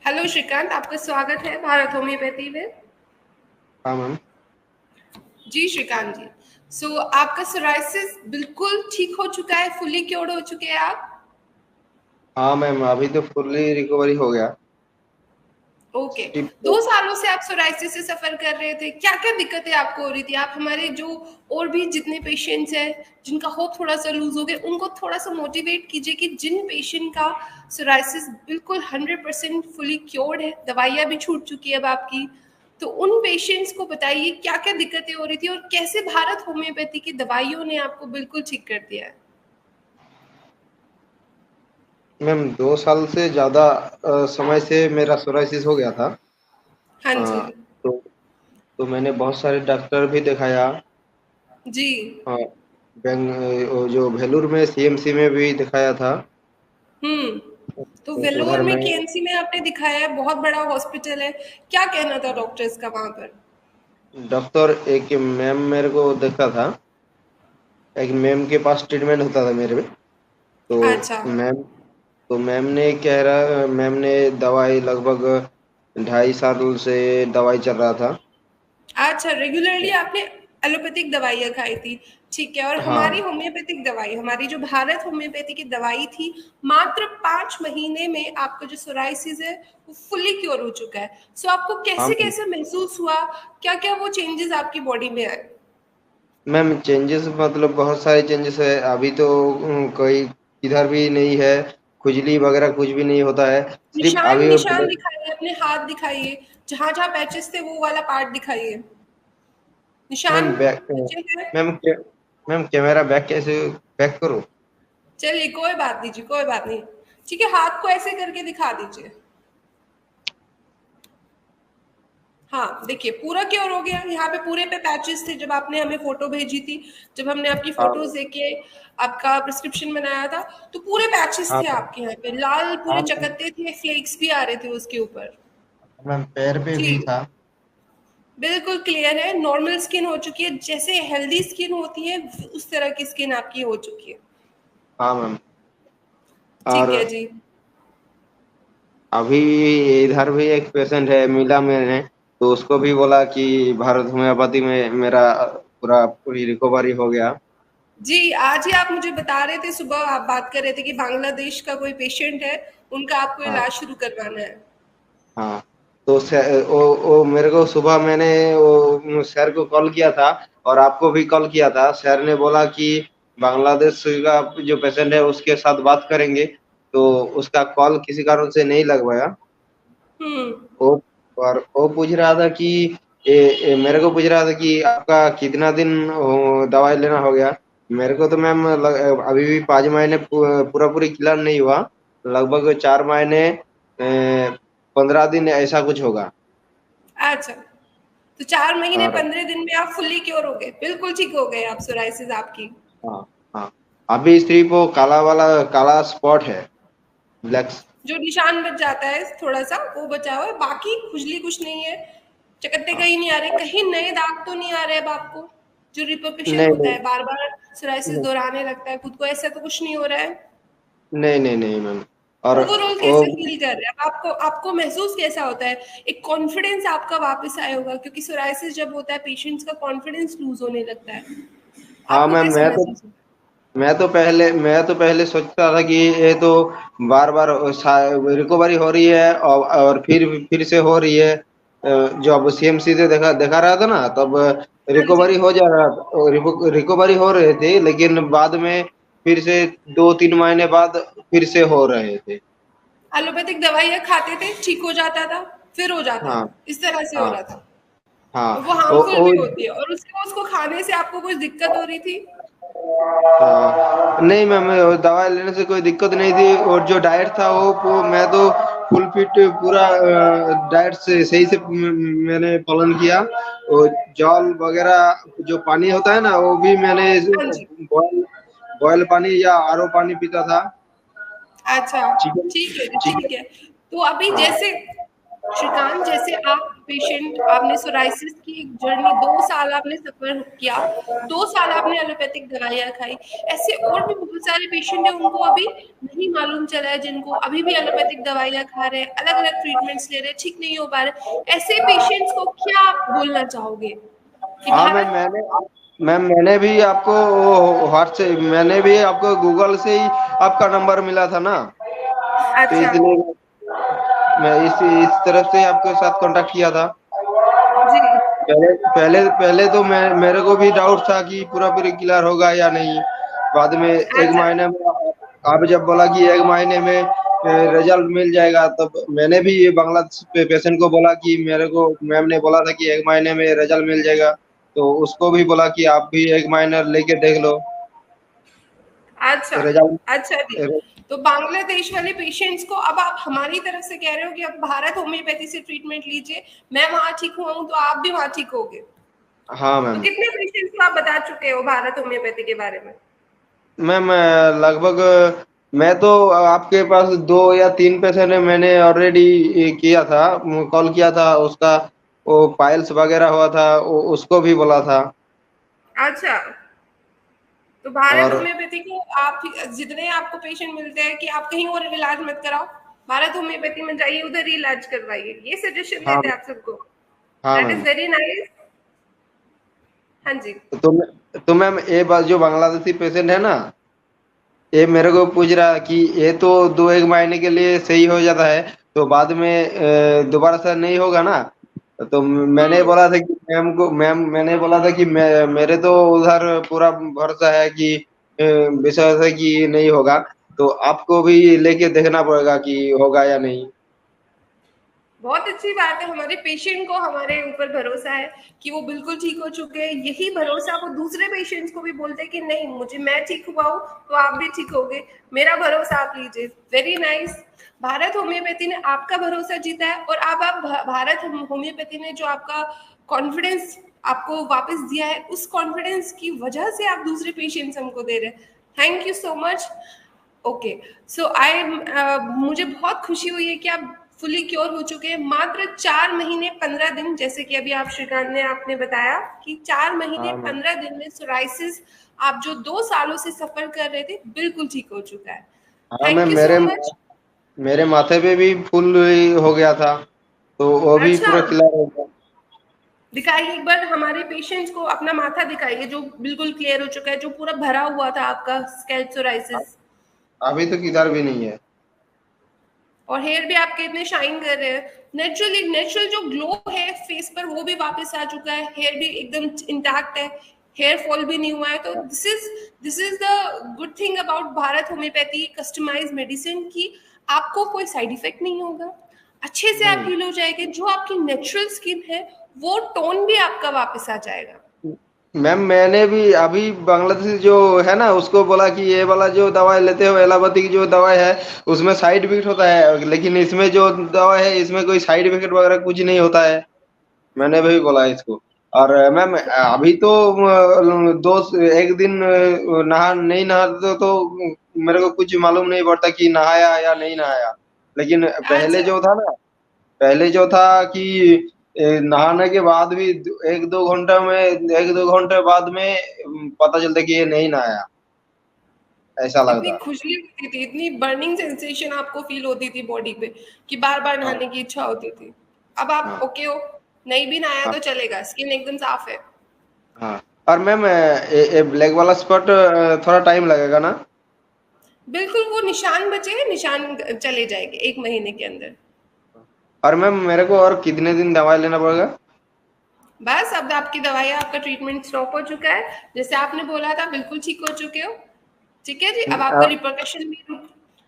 Hello Shrikant, आपका स्वागत है भारत होम्योपैथी में। हाँ मैम। जी श्रीकांत जी, आपका सोराइसिस बिल्कुल ठीक हो चुका है, फुली क्योर्ड हो चुके हैं आप? हाँ मैम, अभी तो फुल्ली रिकवरी हो गया। ओके। सिर्फ 2 सालों से आप सोराइसिस से सफर कर रहे थे, क्या क्या दिक्कतें आपको हो रही थी? आप हमारे जो और भी जितने पेशेंट्स हैं जिनका होप थोड़ा सा लूज हो गया, उनको थोड़ा सा मोटिवेट कीजिए कि जिन पेशेंट का सोराइसिस बिल्कुल 100% फुली क्योर्ड है, दवाइयाँ भी छूट चुकी है अब आपकी, तो उन पेशेंट्स को बताइए क्या क्या दिक्कतें हो रही थी और कैसे भारत होम्योपैथी की दवाइयों ने आपको बिल्कुल ठीक कर दिया है। मैम 2 साल से ज़्यादा समय से मेरा सोराइसिस हो गया था। हाँ अ, जी। तो मैंने बहुत सारे डॉक्टर भी दिखाया। जी। अ, वो जो भेलूर में सीएमसी में भी दिखाया था। हम्म। तो तो वेलोर उधर में में केएमसी में आपने दिखाया है, बहुत बड़ा हॉस्पिटल है, क्या कहना था डॉक्टर्स का वहां पर? डॉक्टर एक मैम मेरे को देखा था। एक मैम के पास ट्रीटमेंट होता था मेरे में। तो अच्छा। मैम मैम ने दवाई लगभग 2.5 साल से दवाई चल रहा था। अच्छा, रेगुलरली आपने एलोपैथिक दवाइयाँ खाई थी, ठीक है। और हमारी हाँ। होम्योपैथिक दवाई, हमारी जो भारत होम्योपैथी की दवाई थी, मात्र 5 महीने में आपका जो सोराइसिस है वो फुल्ली क्योर हो चुका है। आपको हाँ कैसे कैसे महसूस हुआ, क्या क्या वो चेंजेस आपकी बॉडी में आए? मैम, चेंजेस मतलब बहुत सारे चेंजेस है अभी तो। कोई इधर भी नहीं है। खुजली वगैरह कुछ भी नहीं होता है। सिर्फ निशान अभी निशान दिखाइए, अपने हाथ दिखाइए, जहां जहां पैचेस थे वो वाला पार्ट दिखाइए। निशान मैम बैक बचे हैं? मैम मैम कैमरा बैक कैसे बैक करो? चलिए कोई बात नहीं जी, कोई बात नहीं। ठीक है, हाथ को ऐसे करके दिखा दीजिए। हाँ देखिए, पूरा क्योर हो गया। यहाँ पे पूरे पे पैचेस थे जब आपने हमें फोटो भेजी थी, जब हमने आपकी फोटोज हाँ देके आपका प्रिस्क्रिप्शन बनाया था, तो पूरे पैचेस हाँ थे आपके यहाँ पे, लाल पूरे हाँ मैम। चकत्ते थे, फ्लेक्स भी आ रहे थे उसके ऊपर। मैम पैर पे जी, भी था। बिल्कुल क्लियर है, नॉर्मल स्किन हो चुकी है, जैसे हेल्दी स्किन होती है उस तरह की स्किन आपकी हो चुकी है। हाँ मैम। ठीक है और जी। अभी इधर भी एक पेशेंट है, मिला मैंने। तो उसको भी बोला कि भारत होम्योपैथी में मेरा पूरी रिकवरी हो गया। जी, आज ही आप मुझे बता रहे थे, सुबह आप बात कर रहे थे कि बांग्लादेश का कोई पेशेंट है, उनका आपको हाँ इलाज शुरू करवाना है। हाँ। तो वो मेरे को सुबह मैंने वो सर को कॉल किया था। और आपको भी कॉल किया था। सर ने बोला कि बांग्लादेश का जो पेशेंट है उसके साथ बात करेंगे। तो उसका कॉल किसी कारण से नहीं लग पाया। हम्म। वो और वो पूछ रहा था कि मेरे को पूछ रहा था कि आपका कितना दिन दवाई लेना हो गया। मेरे को तो मैम अभी भी 5 महीने पूरा पूरी क्लियर नहीं हुआ। लगभग 4 महीने 15 दिन ऐसा कुछ होगा। अच्छा, तो 4 महीने और 15 दिन में आप फुल्ली क्योर हो गए, बिल्कुल ठीक हो गए आप, सोराइसिस आपकी। हाँ हाँ। अभी सिर्फ वो काला वाला काला स्पॉट है। ब्लैक। जो निशान बच जाता है थोड़ा सा, वो बचा हुआ है, बाकी खुजली कुछ नहीं है, चकत्ते हाँ। कहीं नहीं आ रहे, कहीं नए दाग तो नहीं आ रहे अब आपको? जो रिpercussion नहीं होता नहीं है, बार बार सोराइसिस नहीं दोहराने लगता है खुद को, ऐसा तो कुछ नहीं हो रहा है? नहीं नहीं नहीं मैम। और ओवरऑल वो कैसे फील कर रहे हैं अब? आपको आपको महसूस कैसा होता है? एक कॉन्फिडेंस आपका वापस आया होगा, क्योंकि सोराइसिस जब होता है पेशेंट्स का कॉन्फिडेंस लूज होने लगता है। हाँ आपको मैम, कैसा महसूस होता मैं तो पहले सोचता था कि ये तो बार बार रिकवरी हो रही है और फिर से हो रही है। जब सीएमसी से देखा रहा था ना, तब है? हाँ जी। रिकवरी हो जा रहा था, रिकवरी हो रहे थे, लेकिन बाद में फिर से 2-3 महीने बाद फिर से हो रहे थे। एलोपैथिक दवाइयाँ खाते थे, ठीक हो जाता था, फिर हो जाता हाँ था, इस तरह से हो हाँ रहा था। और वो हाँ। हार्मफुल भी होती है, और उसको खाने से आपको कुछ दिक्कत हो रही थी? हाँ, नहीं मैम, दवाई लेने से कोई दिक्कत नहीं थी। और जो डाइट था वो मैं तो फुल फिट पूरा डाइट से सही से मैंने पालन किया। और जल वगैरह जो पानी होता है ना, वो भी मैंने हाँ जी। बॉयल बॉयल पानी या आरओ पानी पीता था। अच्छा, चिकन ठीक है जी, चिकन ठीक है। तो अभी हाँ जैसे श्रीकांत, जैसे आप पेशेंट, आपने सोराइसिस की एक जर्नी 2 साल आपने सफर किया, 2 साल आपने एलोपैथिक दवाइयाँ खाई, ऐसे और भी बहुत सारे पेशेंट हैं उनको अभी नहीं मालूम चला है, जिनको अभी भी एलोपैथिक दवाइयाँ खा रहे हैं, अलग अलग ट्रीटमेंट्स ले रहे हैं, ठीक नहीं हो पा रहे, ऐसे पेशेंट्स को क्या आप बोलना चाहोगे कि हाँ मैम, भारत। मैंने भी आपको व्हाट्सएप, मैंने भी आपको गूगल से ही आपका नंबर मिला था ना, तो अच्छा। इसलिए मैं इस तरफ से आपके साथ कांटेक्ट किया था। जी। पहले पहले पहले तो मेरे को भी डाउट था कि पूरा पूरी क्लियर होगा या नहीं। बाद में एक अच्छा। महीने में आप जब बोला कि एक महीने में रिजल्ट मिल जाएगा, तब मैंने भी ये बांग्लादेश पेशेंट को बोला कि मेरे को मैम ने बोला था कि एक महीने में रिजल्ट मिल जाएगा, तो उसको भी बोला कि आप भी एक महीना लेके देख लो अच्छा। रिजल्ट। अच्छा जी। तो बांग्लादेश वाले पेशेंट्स को अब आप हमारी तरफ से कह रहे हो कि अब भारत होम्योपैथी से ट्रीटमेंट लीजिए, मैं वहां ठीक हुआ हूं तो आप भी वहां ठीक होगे। हाँ तो मैम। कितने पेशेंट्स को आप बता चुके हो भारत होम्योपैथी के बारे में? मैम लगभग मैं तो आपके पास 2 या 3 पेशेंट मैंने ऑलरेडी किया था, कॉल किया था, उसका वो पाइल्स वगैरह हुआ था, उसको भी बोला था। अच्छा। तो भारत और होम्योपैथी को आप जितने आपको पेशेंट मिलते हैं कि आप कहीं और इलाज मत कराओ, भारत होम्योपैथी में जाइए, उधर ही इलाज करवाइए, ये सजेशन हाँ देते हैं आप सबको। हाँ that ma'am. Is very nice. हाँ जी। तो मैम ये बात जो बांग्लादेशी पेशेंट है ना, ये मेरे को पूछ रहा कि ये तो 2 1 महीने के लिए सही हो जाता है, तो बाद में दोबारा से नहीं होगा ना। तो मैंने हम्म। बोला था कि मैंने बोला था कि मेरे तो उधर पूरा भरोसा है कि विश्वास है कि नहीं होगा, तो आपको भी लेके देखना पड़ेगा कि होगा या नहीं। बहुत अच्छी बात है, हमारे पेशेंट को हमारे ऊपर भरोसा है कि वो बिल्कुल ठीक हो चुके हैं, यही भरोसा वो दूसरे पेशेंट्स को भी बोलते हैं कि नहीं, मुझे, मैं ठीक हुआ हूं तो आप भी ठीक होगे, मेरा भरोसा आप लीजिए। Very nice. भारत होम्योपैथी ने आपका भरोसा जीता है, और अब आप भारत होम्योपैथी ने जो आपका कॉन्फिडेंस आपको वापस दिया है, उस कॉन्फिडेंस की वजह से आप दूसरे पेशेंट्स हमको दे रहे हैं। Thank you so much. Okay. So I, मुझे बहुत खुशी हुई है कि आप फुली क्योर हो चुके हैं, मात्र 4 महीने 15 दिन, जैसे कि अभी आप श्रीकांत ने आपने बताया कि 4 महीने हाँ मैम। पंद्रह दिन में सोराइसिस आप जो 2 सालों से सफर कर रहे थे बिल्कुल ठीक हो चुका है। हाँ thank ma'am, you so much. मेरे माथे पे भी फूल हो गया था, तो वो भी अच्छा, पूरा क्लियर हो गया। दिखाइए एक बार हमारे पेशेंट्स को अपना माथा दिखाइए जो बिल्कुल क्लियर हो चुका है, जो पूरा भरा हुआ था आपका स्कैल्प सोराइसिस। अभी तो किधर भी नहीं है। और हेयर भी आपके इतने शाइन कर रहे हैं, नेचुरली, नेचुरल जो ग्लो है फेस पर वो भी वापस आ चुका है, हेयर भी एकदम इंटैक्ट है, हेयर फॉल भी नहीं हुआ है। तो this is the good thing about Bharat homeopathy customise medicine, की आपको कोई साइड इफेक्ट नहीं होगा, अच्छे से आप नहीं हील हो जाएंगे, जो आपकी नेचुरल स्किन है वो टोन भी आपका वापस आ जाएगा। मैम, मैंने भी अभी बांग्लादेश जो है ना, उसको बोला कि ये वाला जो दवाई लेते हो, एलोपैथी की जो दवाई है, उसमें साइड इफेक्ट होता है, लेकिन इसमें जो दवाई है इसमें कोई साइड इफेक्ट वगैरह कुछ नहीं होता है। मैंने भी बोला इसको। और मैम अभी तो एक दिन नहा नहीं नहाते तो मेरे को कुछ मालूम नहीं पड़ता कि नहाया या नहीं नहाया। लेकिन पहले अच्छा। जो था ना, पहले जो था कि नहाने के बाद भी 1 2 घंटे बाद में पता चलता कि ये नहीं नहाया, ऐसा इतनी लगता। खुजली होती थी, इतनी बर्निंग सेंसेशन आपको फील होती थी बॉडी पे कि बार बार हाँ नहाने की इच्छा होती थी। अब आप हाँ ओके हो, नहीं भी नहाया हाँ तो चलेगा, स्किन एकदम साफ है। हाँ। और मैम ब्लैक वाला स्पॉट थोड़ा टाइम लगेगा ना? बिल्कुल, वो निशान बचे हैं, निशान चले जाएंगे 1 महीने के अंदर। और मैम मेरे को और कितने दिन दवाई लेना पड़ेगा? बस अब आपकी दवाई, आपका ट्रीटमेंट स्टॉप हो चुका है, जैसे आपने बोला था बिल्कुल ठीक हो चुके हो। ठीक है जी, अब आपका रिपरकशन भी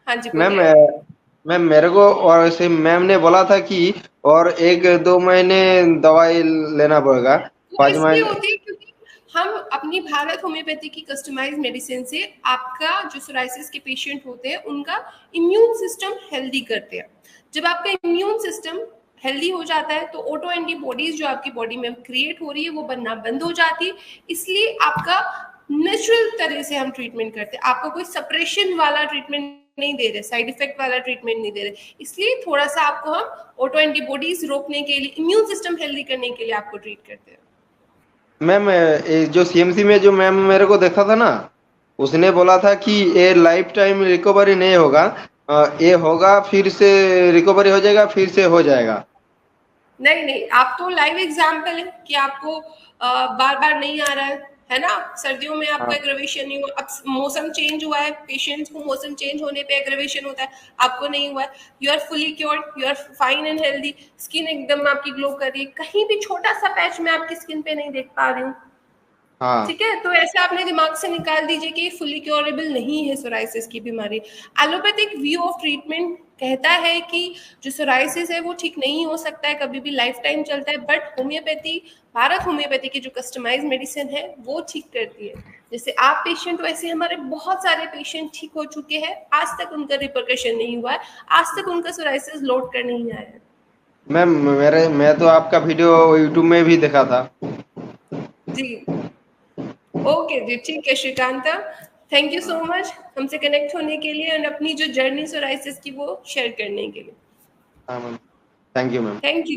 हाँ जी मैम बोलिए। मैम मेरे को और ऐसे मैम ने बोला था कि और 1 2 महीने दवाई लेना पड़ेगा, वो पाँच इसलिए महीने होती है क्योंकि हम अपनी भारत होम्योपैथी की कस्टमाइज मेडिसिन से आपका जो सोराइसिस के पेशेंट होते हैं उनका इम्यून सिस्टम हेल्दी करते हैं। जब आपका इम्यून सिस्टम हेल्दी हो जाता है तो ऑटो एंटीबॉडीज जो आपकी बॉडी में क्रिएट हो रही है वो बनना बंद हो जाती है। इसलिए आपका नेचुरल तरह से हम ट्रीटमेंट करते हैं, आपका कोई सप्रेशन वाला ट्रीटमेंट नहीं दे रहे, साइड इफेक्ट वाला ट्रीटमेंट नहीं दे रहे, इसलिए थोड़ा सा आपको हम ऑटो एंटीबॉडीज रोकने के लिए, इम्यून सिस्टम हेल्दी करने के लिए आपको ट्रीट करते हैं। मैम जो सीएमसी में जो मैम मेरे को देखा था ना, उसने बोला था कि ये लाइफ टाइम रिकवरी नहीं होगा, ये होगा फिर से रिकवरी हो जाएगा, फिर से हो जाएगा। नहीं नहीं, आप तो लाइव एग्जाम्पल है कि आपको बार बार नहीं आ रहा है ना। सर्दियों में आपको हाँ एग्रेवेशन नहीं हुआ, अब मौसम चेंज हुआ है, पेशेंट्स को मौसम चेंज होने पे एग्रेवेशन होता है, आपको नहीं हुआ है। You are fully cured, you are fine and healthy, skin एकदम आपकी ग्लो कर रही है, कहीं भी छोटा सा पैच मैं आपकी स्किन पे नहीं देख पा रही हूँ। हाँ ठीक है, तो ऐसे आपने दिमाग से निकाल दीजिए कि फुली क्योरेबल नहीं है सोराइसिस की बीमारी। एलोपैथिक व्यू ऑफ ट्रीटमेंट कहता है कि जो सोराइसिस है वो ठीक नहीं हो सकता है, कभी भी लाइफ टाइम चलता है, बट होम्योपैथी, भारत होम्योपैथी की जो कस्टमाइज मेडिसिन है वो ठीक करती है। जैसे आप पेशेंट, वैसे हमारे बहुत सारे पेशेंट ठीक हो चुके हैं, आज तक उनका रिपरकशन नहीं हुआ है, आज तक उनका सोराइसिस लौट कर नहीं आया है। मैम, मैं तो आपका वीडियो यूट्यूब में भी देखा था। जी ओके जी, ठीक है Srikanta, thank you so much हमसे कनेक्ट होने के लिए और अपनी जो जर्नी सोराइसिस की वो शेयर करने के लिए। हाँ ma'am, thank you ma'am. Thank you.